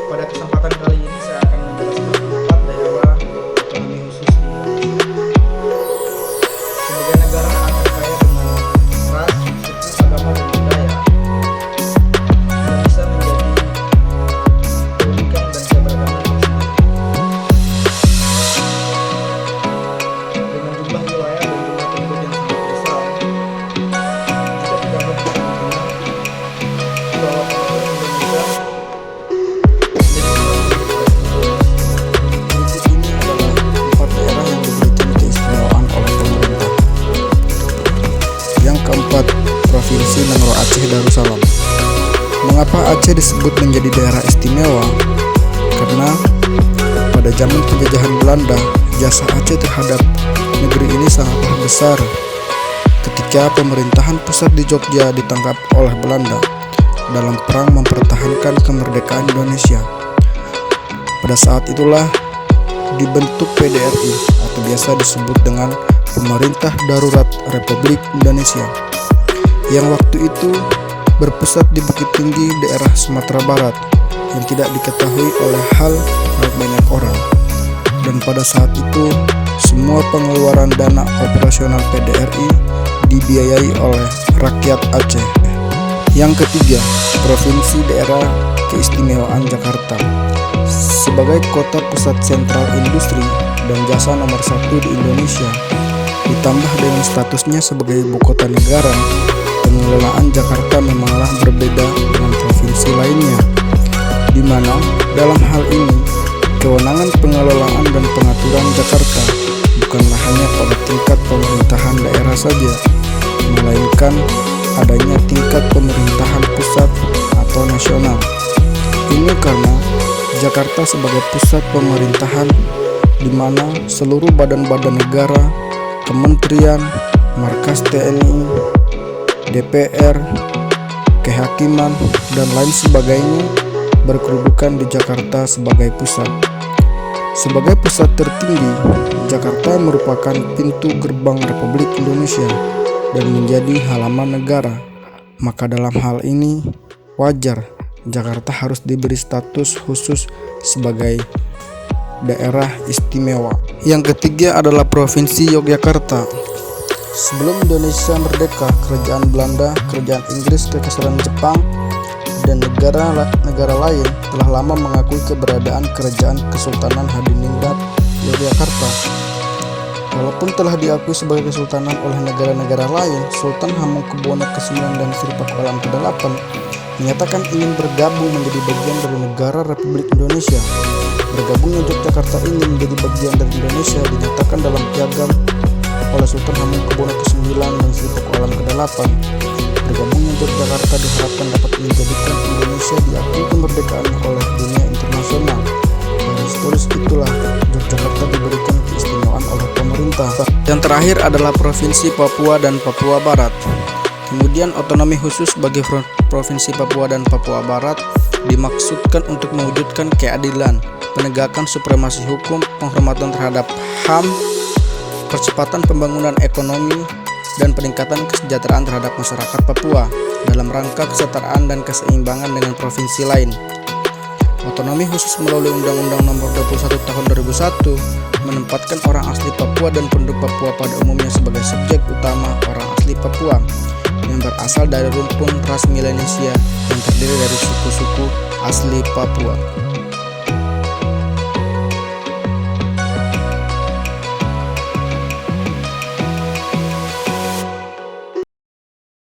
Pada kesempatan kali ini saya akan menjelaskan 4 daerah otonomi khusus di Indonesia. Sebagai negara yang akan kaya dengan ras, suku, agama, dan budaya, Indonesia menjadi keunikan dan keberagaman tersendiri. Dengan jumlah wilayah dan jumlah penduduk yang sangat besar, kita tidak dapat mengenal bahwa Indonesia Provinsi Nangro Aceh Darussalam. Mengapa Aceh disebut menjadi daerah istimewa? Karena pada zaman penjajahan Belanda, jasa Aceh terhadap negeri ini sangatlah besar. Ketika pemerintahan pusat di Jogja ditangkap oleh Belanda dalam perang mempertahankan kemerdekaan Indonesia. Pada saat itulah dibentuk PDRI atau biasa disebut dengan Pemerintah Darurat Republik Indonesia, yang waktu itu berpusat di Bukit Tinggi, daerah Sumatera Barat, yang tidak diketahui oleh banyak orang. Dan pada saat itu semua pengeluaran dana operasional PDRI dibiayai oleh rakyat Aceh. Yang ketiga, Provinsi Daerah Keistimewaan Jakarta. Sebagai kota pusat sentral industri dan jasa nomor 1 di Indonesia, ditambah dengan statusnya sebagai ibu kota negara, pengelolaan Jakarta memanglah berbeda dengan provinsi lainnya, di mana dalam hal ini kewenangan pengelolaan dan pengaturan Jakarta bukanlah hanya pada tingkat pemerintahan daerah saja, melainkan adanya tingkat pemerintahan pusat atau nasional. Ini karena Jakarta sebagai pusat pemerintahan di mana seluruh badan-badan negara, kementerian, markas TNI, DPR, kehakiman, dan lain sebagainya berkedudukan di Jakarta sebagai pusat. Sebagai pusat tertinggi, Jakarta merupakan pintu gerbang Republik Indonesia dan menjadi halaman negara. Maka dalam hal ini wajar Jakarta harus diberi status khusus sebagai daerah istimewa. Yang ketiga adalah Provinsi Yogyakarta. Sebelum Indonesia merdeka, kerajaan Belanda, kerajaan Inggris, kekaisaran Jepang, dan negara lain telah lama mengakui keberadaan kerajaan Kesultanan Hadiningrat Yogyakarta. Walaupun telah diakui sebagai kesultanan oleh negara-negara lain, Sultan Hamengkubuwono ke-9 dan Sri Pakualam ke-8 menyatakan ingin bergabung menjadi bagian dari negara Republik Indonesia. Bergabungnya Yogyakarta ini menjadi bagian dari Indonesia dinyatakan dalam piagam oleh Sultan Hamengkubuwono ke-9 dan Sri Pakualam ke-8. Bergabungnya Yogyakarta diharapkan dapat menjadikan Indonesia diakui kemerdekaannya oleh dunia internasional. Dan historis itulah Yogyakarta diberikan keistimewaan oleh pemerintah. Yang terakhir adalah Provinsi Papua dan Papua Barat. Kemudian otonomi khusus bagi Provinsi Papua dan Papua Barat dimaksudkan untuk mewujudkan keadilan, penegakan supremasi hukum, penghormatan terhadap HAM, percepatan pembangunan ekonomi, dan peningkatan kesejahteraan terhadap masyarakat Papua dalam rangka kesetaraan dan keseimbangan dengan provinsi lain. Otonomi khusus melalui Undang-Undang Nomor 21 Tahun 2001 menempatkan orang asli Papua dan penduduk Papua pada umumnya sebagai subjek utama orang asli Papua yang berasal dari rumpun ras Melanesia yang terdiri dari suku-suku asli Papua.